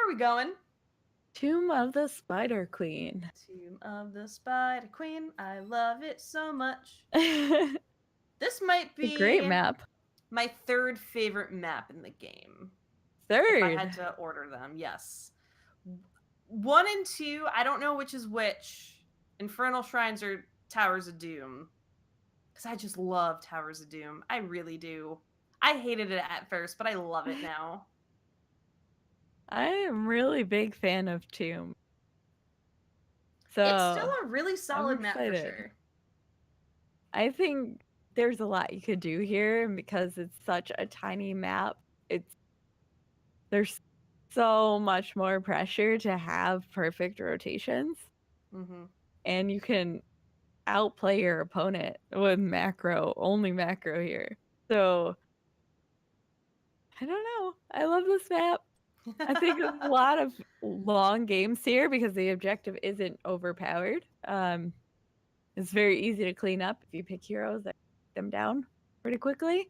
are we going? Tomb of the Spider Queen. Tomb of the Spider Queen. I love it so much. A This might great be map. my third favorite map in the game. If I had Third. to order them, yes. 1 and 2, I don't know which is which. Infernal Shrines or Towers of Doom. Because I just love Towers of Doom. I really do. I hated it at first, but I love it now. I am really big fan of Tomb. It's still So a really I'm solid map for excited. sure. I think there's a lot you could do here, and because it's such a tiny map, there's so much more pressure to have perfect rotations. Mm-hmm. And you can outplay your opponent with only macro here. So I don't know. I love this map. I think there's a lot of long games here because the objective isn't overpowered. It's very easy to clean up if you pick heroes that take them down pretty quickly.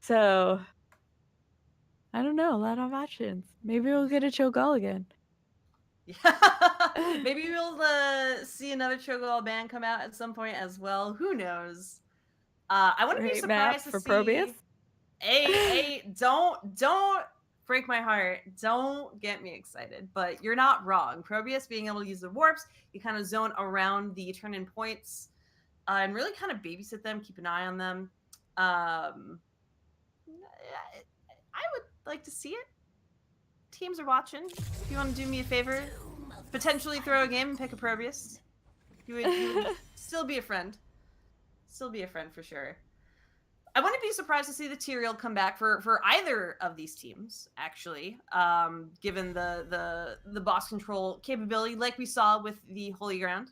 So I don't know, a lot of options. Maybe we'll get a Cho'Gall again. Yeah. Maybe we'll see another Cho'Gall band come out at some point as well. Who knows? I wouldn't be Great map surprised to for Probius. see. Hey, don't break my heart. Don't get me excited. But you're not wrong. Probius being able to use the warps, you kind of zone around the turn-in points, and really kind of babysit them, keep an eye on them. I would like to see it. Teams are watching. If you want to do me a favor, potentially throw a game and pick a Probius. You would still be a friend. Still be a friend for sure. I wouldn't be surprised to see the Tyrael come back for either of these teams, actually, given the boss control capability, like we saw with the Holy Ground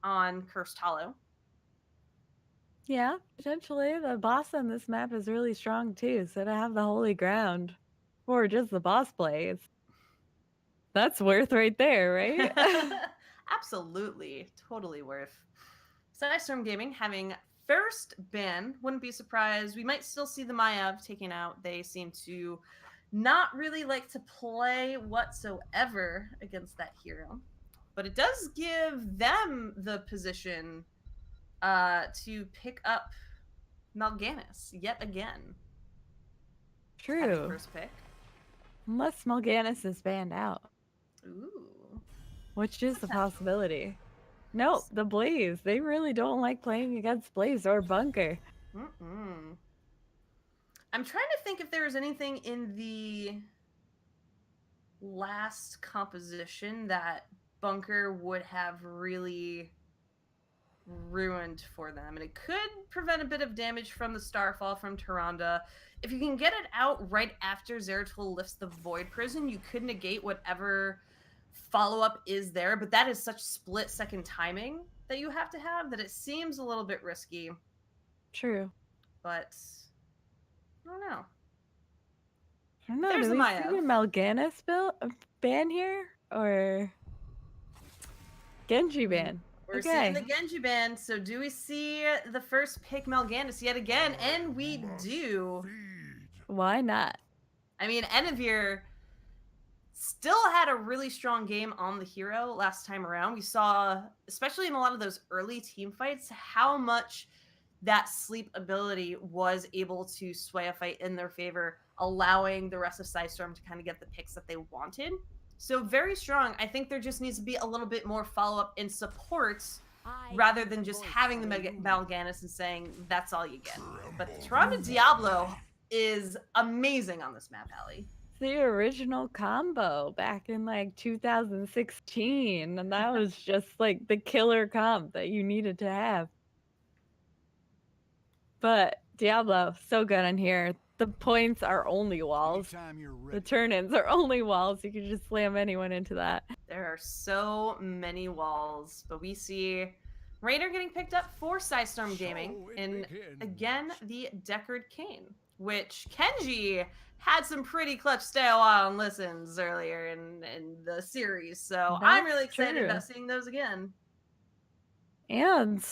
on Cursed Hollow. Yeah, potentially. The boss on this map is really strong too, so to have the Holy Ground for just the boss plays, that's worth right there, right? Absolutely. Totally worth. Psistorm Gaming having first ban. Wouldn't be surprised. We might still see the Mayav taken out. They seem to not really like to play whatsoever against that hero. But it does give them the position to pick up Mal'Ganis yet again. Having True. first pick. Unless Mal'Ganis is banned out, Ooh. which is a possibility. Nope, the Blaze. They really don't like playing against Blaze or Bunker. Mm-mm. I'm trying to think if there was anything in the last composition that Bunker would have really ruined for them. And it could prevent a bit of damage from the Starfall from Tyrande. If you can get it out right after Zeratul lifts the Void Prison, you could negate whatever follow-up is there. But that is such split-second timing that you have to have that it seems a little bit risky. True. But I don't know. I don't know. There's Do the we Mayav. see a Mal'Ganis ban here or Genji ban? We're seeing the Genji ban, so do we see the first pick Mal'Ganis yet again? And we do. Why not? I mean, Enivir still had a really strong game on the hero last time around. We saw, especially in a lot of those early team fights, how much that sleep ability was able to sway a fight in their favor, allowing the rest of Psistorm to kind of get the picks that they wanted. So very strong. I think there just needs to be a little bit more follow-up in support rather than just having the Mal'Ganis and saying that's all you get. But the Tyrande Diablo is amazing on this map, Allie. The original combo back in like 2016, and that was just like the killer comp that you needed to have. But Diablo, so good on here. The points are only walls. The turn-ins are only walls. You can just slam anyone into that. There are so many walls, but we see Raider getting picked up for Psistorm Gaming in, again, the Deckard Kane, which Kenji had some pretty clutch stay a while and listens earlier in the series, so I'm really excited about seeing those again. And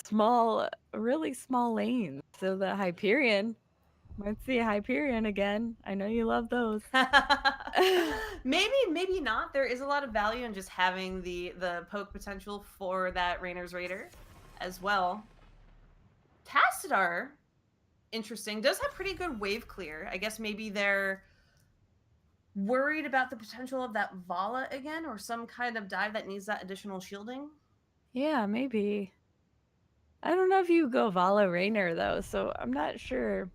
really small lanes. So the Hyperion, might see Hyperion again. I know you love those. Maybe not. There is a lot of value in just having the poke potential for that Rainer's Raider as well. Tassadar, interesting, does have pretty good wave clear. I guess maybe they're worried about the potential of that Vala again, or some kind of dive that needs that additional shielding. Yeah, maybe. I don't know if you go Vala Rainer though, so I'm not sure.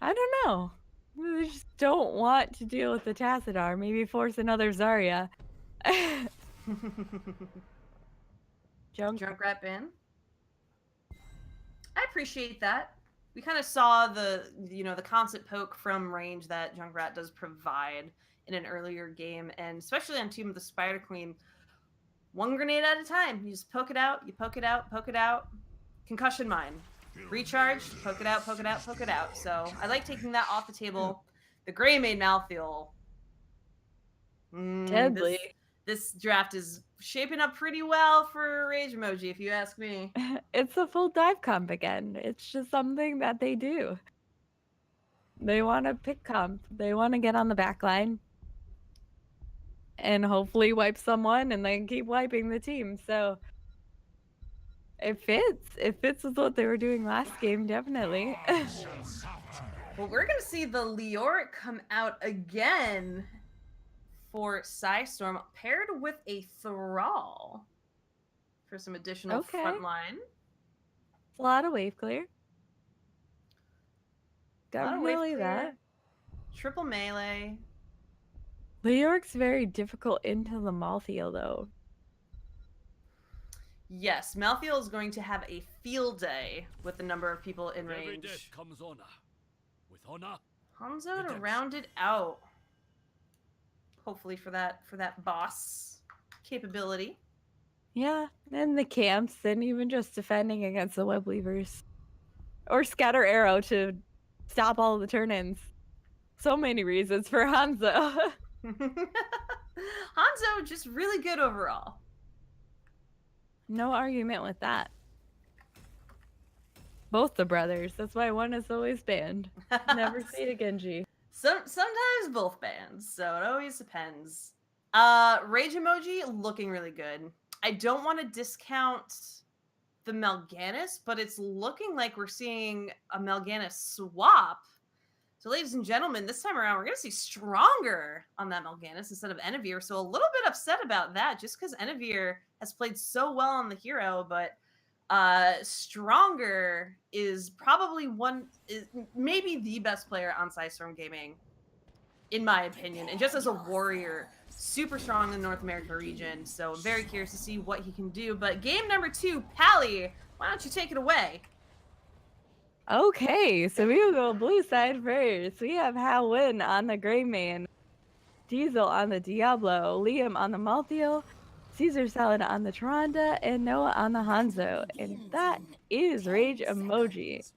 I don't know. They just don't want to deal with the Tassadar. Maybe force another Zarya. Junkrat ban. I appreciate that. We kind of saw the constant poke from range that Junkrat does provide in an earlier game, and especially on Team of the Spider Queen, one grenade at a time. You just poke it out, you poke it out, poke it out. Concussion mine. Recharge, poke it out, poke it out, poke it out. So I like taking that off the table. The Gray made Malthael. Deadly. This draft is shaping up pretty well for Rage Emoji, if you ask me. It's a full dive comp again. It's just something that they do. They want to pick comp. They want to get on the back line and hopefully wipe someone and then keep wiping the team. So it fits. It fits with what they were doing last game, definitely. Well, we're going to see the Leoric come out again for Psistorm, paired with a Thrall for some additional frontline. A lot of wave clear. Definitely that. Triple melee. Leoric's very difficult into the Malthael, though. Yes, Malthael is going to have a field day with the number of people in range. Every death comes honor. With honor, Hanzo to round it out. Hopefully for that boss capability. Yeah, and the camps, and even just defending against the web weavers. Or scatter arrow to stop all the turn-ins. So many reasons for Hanzo. Hanzo just really good overall. No argument with that. Both the brothers. That's why one is always banned. Never see a Genji. Sometimes both bands, so it always depends. Rage Emoji looking really good. I don't want to discount the Mal'Ganis, but it's looking like we're seeing a Mal'Ganis swap. So, ladies and gentlemen, this time around, we're going to see Stronger on that Mal'Ganis instead of Enivir. So, a little bit upset about that, just because Enivir has played so well on the hero, but Stronger is probably maybe the best player on Psistorm Gaming, in my opinion. And just as a warrior, super strong in the North America region. So, I'm very curious to see what he can do. But game number 2, Pally, why don't you take it away? Okay, so we will go blue side first. We have Howin on the Gray Man, Diesel on the Diablo, Liam on the Malthael, Caesar Salad on the Tyrande, and Noah on the Hanzo. And that is Rage Emoji.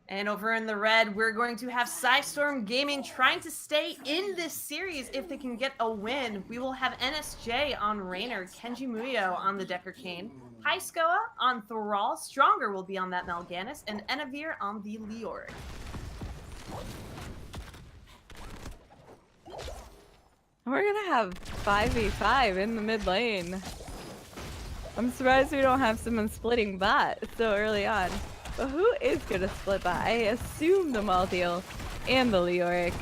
And over in the red, we're going to have Psistorm Gaming trying to stay in this series if they can get a win. We will have NSJ on Rainer, Kenji Muyo on the Decker Cane, Hyskoa on Thrall, Stronger will be on that Mal'Ganis, and Enivir on the Leoric. We're going to have 5v5 in the mid lane. I'm surprised we don't have someone splitting bot so early on. But who is going to split bot? I assume the Malthael and the Leoric.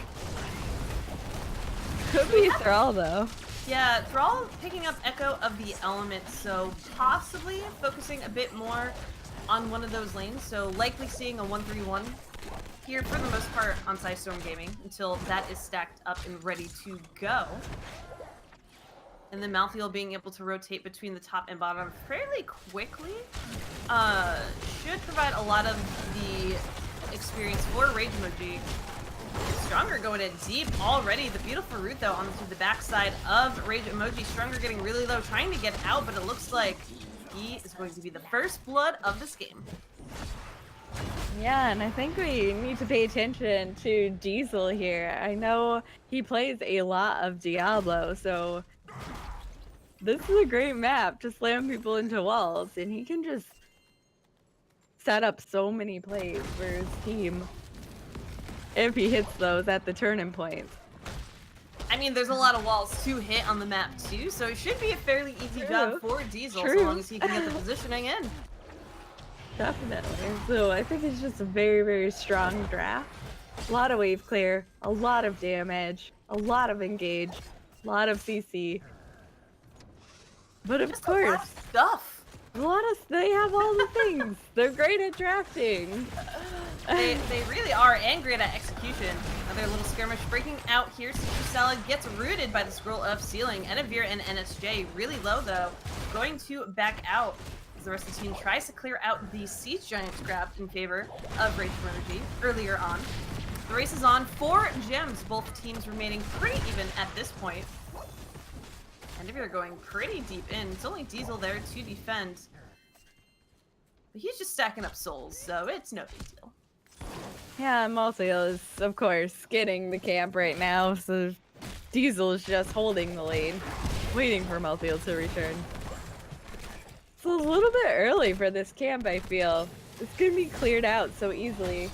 Could be Thrall, though. Yeah, Thrall picking up Echo of the Elements, so possibly focusing a bit more on one of those lanes. So likely seeing a 1-3-1 here for the most part on Psistorm Gaming until that is stacked up and ready to go. And then Malthael being able to rotate between the top and bottom fairly quickly should provide a lot of the experience for Rage Emoji. Stronger going in deep already. The beautiful root, though, onto the backside of Rage Emoji. Stronger getting really low, trying to get out, but it looks like he is going to be the first blood of this game. Yeah, and I think we need to pay attention to Diesel here. I know he plays a lot of Diablo, so this is a great map to slam people into walls, and he can just set up so many plays for his team. if he hits those at the turning point. I mean, there's a lot of walls to hit on the map too, so it should be a fairly easy job for Diesel so long as he can get the positioning in. Definitely. So I think it's just a very, very strong draft. A lot of wave clear, a lot of damage, a lot of engage, a lot of CC. But of Just course, a lot of stuff. they have all the things. They're great at drafting. They really are, and great at execution. Another little skirmish breaking out here. Caesar Salad gets rooted by the Scroll of Sealing. Enavir and NSJ really low though, going to back out as the rest of the team tries to clear out the Siege Giants grabbed in favor of Rage Emoji earlier on. The race is on. 4 gems, both teams remaining pretty even at this point. Enavir going pretty deep in. It's only Diesel there to defend. But he's just stacking up souls, so it's no big deal. Yeah, Malthael is, of course, getting the camp right now, so Diesel is just holding the lane, waiting for Malthael to return. It's a little bit early for this camp, I feel. It's gonna be cleared out so easily.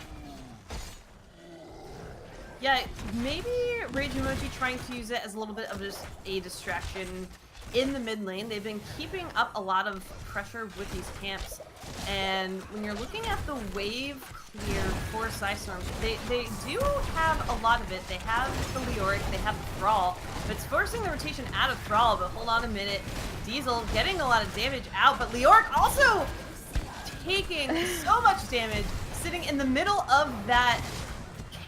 Yeah, maybe Rage Emoji trying to use it as a little bit of just a distraction in the mid lane. They've been keeping up a lot of pressure with these camps. And when you're looking at the wave clear for Psistorm, they do have a lot of it. They have the Leoric, they have the Thrall, but it's forcing the rotation out of Thrall. But hold on a minute, Diesel getting a lot of damage out, but Leoric also taking so much damage, sitting in the middle of that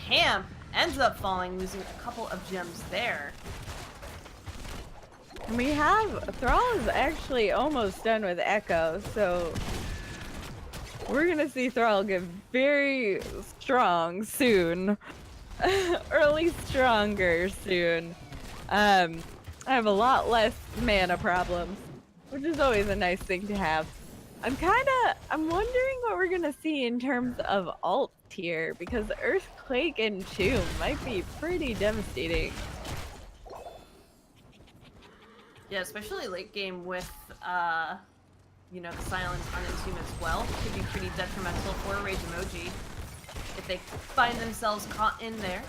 camp, ends up falling, losing a couple of gems there. We have Thrall is actually almost done with Echo, so we're gonna see Thrall get very strong soon, or at least stronger soon. I have a lot less mana problems, which is always a nice thing to have. I'm wondering what we're gonna see in terms of ult here, because Earthquake and Tomb might be pretty devastating. Yeah, especially late game with, you know, the silence on Entomb as well. Could be pretty detrimental for Rage Emoji if they find themselves caught in there.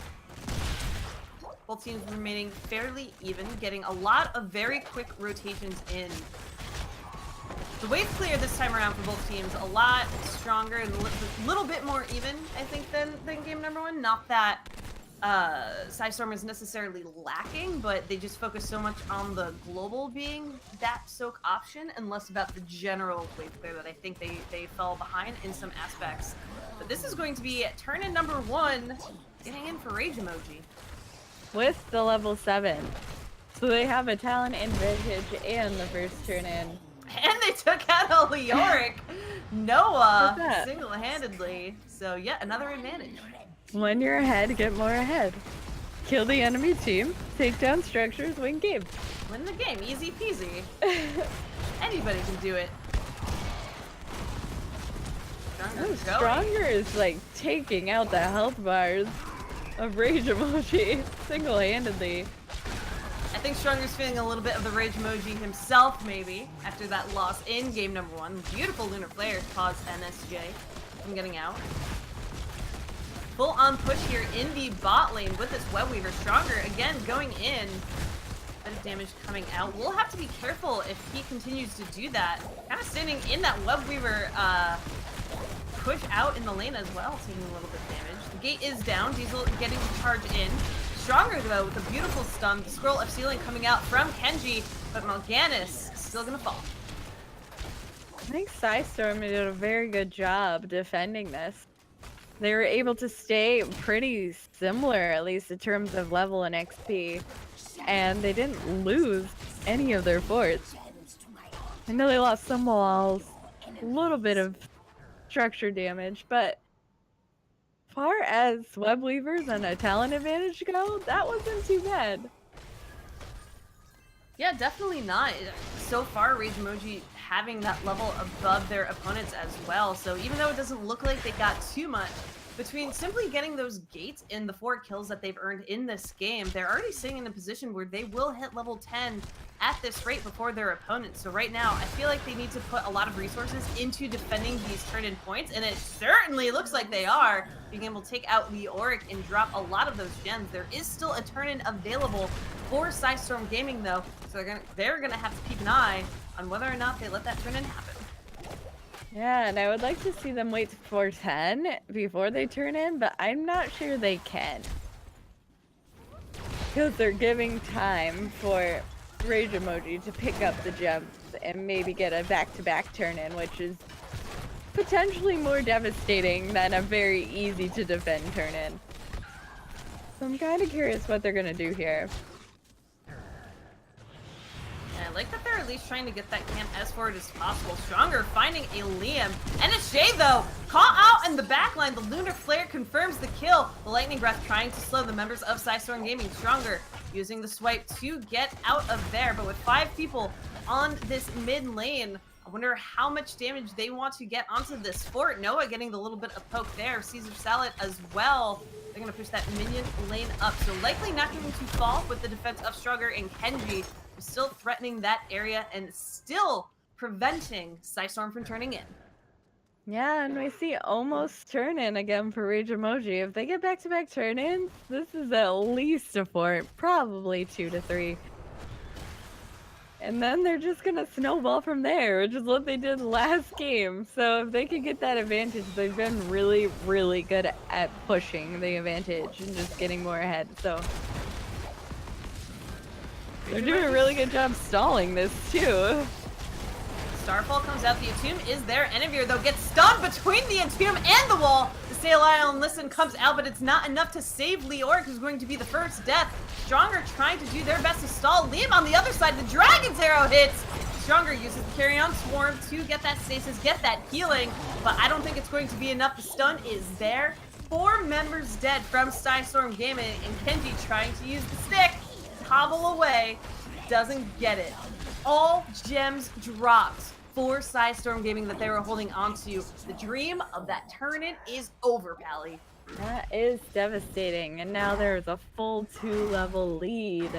Both teams remaining fairly even, getting a lot of very quick rotations in. The wave clear this time around for both teams a lot stronger and a little bit more even, I think, than game number 1. Not that Psistorm is necessarily lacking, but they just focus so much on the global being that soak option and less about the general wave clear that I think they fell behind in some aspects. But this is going to be turn in number 1, getting in for Rage Emoji. With the level 7. So they have a talent advantage and the first turn in. And they took out a Leoric Noah single-handedly. So yet another advantage. When you're ahead, get more ahead. Kill the enemy team, take down structures, win game. Win the game, easy peasy. Anybody can do it. Stronger is like taking out the health bars of Rage Emoji single-handedly. I think Stronger's feeling a little bit of the Rage Emoji himself, maybe, after that loss in game number 1. Beautiful Lunar Flare caused NSJ from getting out. Full on push here in the bot lane with this Web Weaver. Stronger, again, going in. Bit of damage coming out. We'll have to be careful if he continues to do that. Kind of standing in that Web Weaver push out in the lane as well, taking a little bit of damage. The gate is down. Diesel getting to charge in. Stronger though with a beautiful stun. The Scroll of Sealing coming out from Kenji, but Mal'Ganis still gonna fall. I think Psistorm did a very good job defending this. They were able to stay pretty similar, at least in terms of level and XP, and they didn't lose any of their forts. I know they lost some walls, a little bit of structure damage, but as far as web weavers and a talent advantage go, that wasn't too bad. Yeah, definitely not. So far, Rage Emoji having that level above their opponents as well. So even though it doesn't look like they got too much between simply getting those gates and the 4 kills that they've earned in this game, they're already sitting in a position where they will hit level 10 at this rate before their opponents. So right now, I feel like they need to put a lot of resources into defending these turn-in points, and it certainly looks like they are, being able to take out Leoric and drop a lot of those gems. There is still a turn-in available for Psistorm Gaming, though, so they're gonna have to keep an eye on whether or not they let that turn-in happen. Yeah, and I would like to see them wait for 10 before they turn in, but I'm not sure they can. Because they're giving time for Rage Emoji to pick up the gems and maybe get a back-to-back turn-in, which is potentially more devastating than a very easy-to-defend turn-in. So I'm kind of curious what they're going to do here. I like that they're at least trying to get that camp as forward as possible. Stronger finding a Liam. NSJ, though, caught out in the backline. The Lunar Flare confirms the kill. The Lightning Breath trying to slow the members of Psistorm Gaming. Stronger using the swipe to get out of there. But with 5 people on this mid lane, I wonder how much damage they want to get onto this fort. Noah getting the little bit of poke there. Caesar Salad as well. They're going to push that minion lane up. So likely not going to fall with the defense of Stronger and Kenji. Still threatening that area and still preventing Psistorm from turning in. Yeah, and we see almost turn-in again for Rage Emoji. If they get back-to-back turn-ins, this is at least a 4, probably 2 to 3. And then they're just gonna snowball from there, which is what they did last game. So if they can get that advantage, they've been really, really good at pushing the advantage and just getting more ahead. So they're doing a really good job stalling this too. Starfall comes out, the Attune is there. Enivir, though, gets stunned between the Attune and the wall. The Stay Alive and Listen comes out, but it's not enough to save Leoric, who's going to be the first death. Stronger trying to do their best to stall. Liam on the other side, the Dragon's Arrow hits. Stronger uses the Carry On Swarm to get that stasis, get that healing, but I don't think it's going to be enough. The stun is there. 4 members dead from Psistorm Gaming, and Kenji trying to use the stick. Hobble away, doesn't get it. All gems dropped for Psistorm Gaming that they were holding onto. The dream of that turn-in is over, Pally. That is devastating, and now there's a full 2-level lead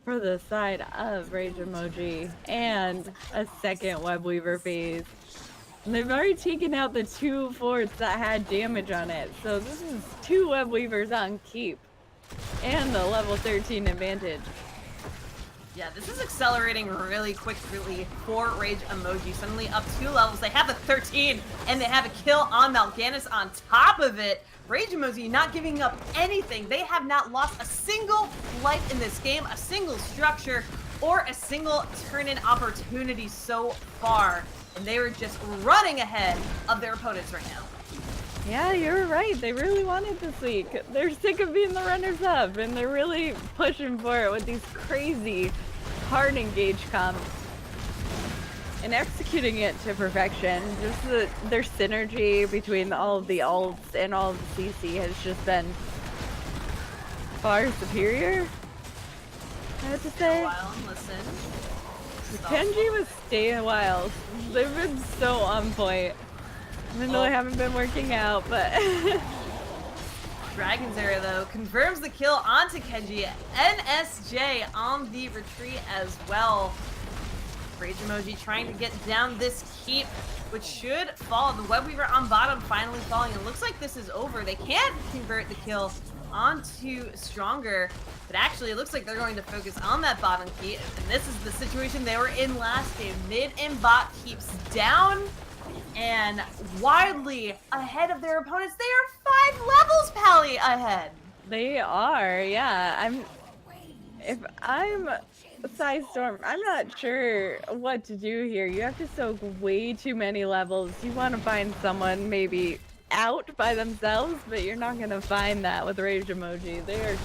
for the side of Rage Emoji and a second Web Weaver phase. And they've already taken out the 2 forts that had damage on it, so this is 2 Web Weavers on keep. And the level 13 advantage. Yeah, this is accelerating really quickly for Rage Emoji. Suddenly up 2 levels. They have a 13, and they have a kill on Mal'Ganis on top of it. Rage Emoji not giving up anything. They have not lost a single life in this game, a single structure, or a single turn-in opportunity so far. And they were just running ahead of their opponents right now. Yeah, you're right. They really won it this week. They're sick of being the runners-up, and they're really pushing for it with these crazy, hard engage comps. And executing it to perfection. Just their synergy between all of the ults and all of the CC has just been far superior, I have to say. Kenji was staying wild. They've been so on point. Even though I haven't been working out, but... Dragon's Arrow, though, confirms the kill onto Kenji. NSJ on the retreat as well. Rage Emoji trying to get down this keep, which should fall. The Web Weaver on bottom finally falling. It looks like this is over. They can't convert the kill onto Stronger, but actually it looks like they're going to focus on that bottom keep. And this is the situation they were in last game. Mid and bot keeps down and widely ahead of their opponents. They are 5 levels, Pally, ahead. They are, yeah. If I'm Psistorm, I'm not sure what to do here. You have to soak way too many levels. You want to find someone maybe out by themselves, but you're not going to find that with Rage Emoji. They are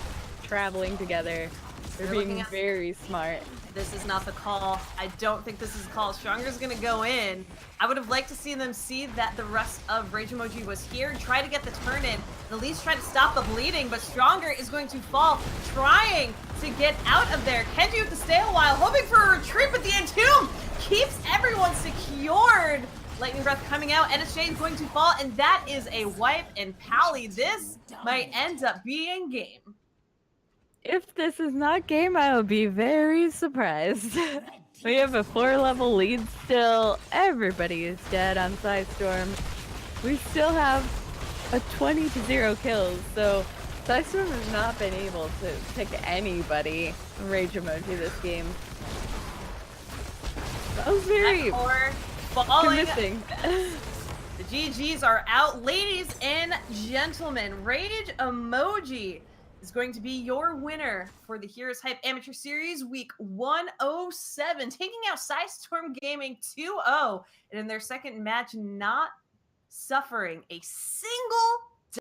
traveling together. They're being very smart. This is not the call. I don't think this is the call. Stronger's gonna go in. I would have liked to see them see that the rest of Rage Emoji was here and try to get the turn in. At least try to stop the bleeding, but Stronger is going to fall, trying to get out of there. Kenji with the stay a while, hoping for a retreat, but the Entomb keeps everyone secured Lightning Breath coming out, and Shane's going to fall, and that is a wipe, and Pally, this might end up being game. If this is not game, I will be very surprised. We have a 4-level lead still. Everybody is dead on Psistorm. We still have a 20-0 kills, so Psistorm has not been able to pick anybody in Rage Emoji this game. That was very convincing. The GGs are out. Ladies and gentlemen, Rage Emoji is going to be your winner for the HeroesHype Amateur Series Week 107, taking out Psistorm Gaming 2-0, and in their second match, not suffering a single